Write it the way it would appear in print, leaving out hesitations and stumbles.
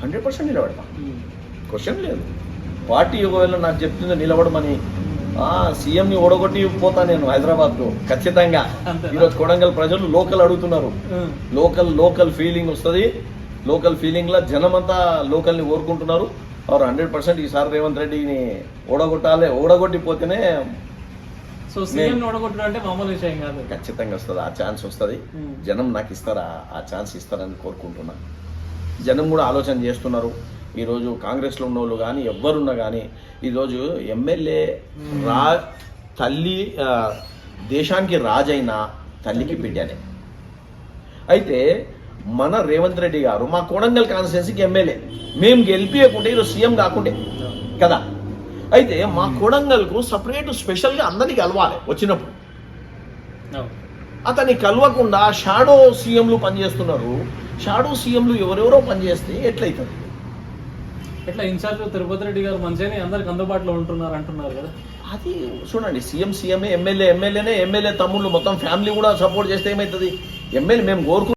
100% నిలబడతాం, క్వశ్చన్ లేదు. పార్టీ ఒకవేళ నాకు చెప్తుందో నిలబడమని, సీఎంని ఓడగొట్టి పోతా నేను హైదరాబాద్కు ఖచ్చితంగా. ఈరోజు కొడంగల్ ప్రజలు లోకల్ అడుగుతున్నారు, లోకల్ ఫీలింగ్ వస్తుంది. లోకల్ ఫీలింగ్లో జనం అంతా లోకల్ని కోరుకుంటున్నారు. 100% ఈసారి రేవంత్ రెడ్డిని ఓడగొట్టిపోతేనే ఖచ్చితంగా వస్తుంది, ఆ ఛాన్స్ వస్తుంది. జనం నాకు ఇస్తారా, ఆ ఛాన్స్ ఇస్తారని కోరుకుంటున్నా. జనం కూడా ఆలోచన చేస్తున్నారు. ఈరోజు కాంగ్రెస్లో ఉన్న వాళ్ళు కానీ ఎవ్వరున్నా కానీ ఈరోజు ఎమ్మెల్యే తల్లి దేశానికి రాజైన తల్లికి బిడ్డనే. అయితే మన రేవంత్ రెడ్డి గారు మా కొడంగల్ కాన్స్టిట్యున్సీకి ఎమ్మెల్యే, మేము గెలిపియకుంటే ఈరోజు సీఎం కాకుంటే కదా. అయితే మా కొడంగల్కు సపరేట్ స్పెషల్గా అందరినీ కలవాలి వచ్చినప్పుడు. అతన్ని కలవకుండా షాడో సీఎంలు పనిచేస్తున్నారు. షాడో సీఎంలు ఎవరెవరో పనిచేస్తే ఎట్లయితుంది? ఎట్లా ఇన్ఛార్జ్ తిరుపతి రెడ్డి గారు మంచిగానే అందరికి అందుబాటులో ఉంటున్నారు అంటున్నారు కదా. అది చూడండి, సీఎంఏ, ఎమ్మెల్యేనే, ఎమ్మెల్యే తమ్ముళ్ళు మొత్తం ఫ్యామిలీ కూడా సపోర్ట్ చేస్తే ఏమవుతుంది? ఎమ్మెల్యే మేము కోరుకు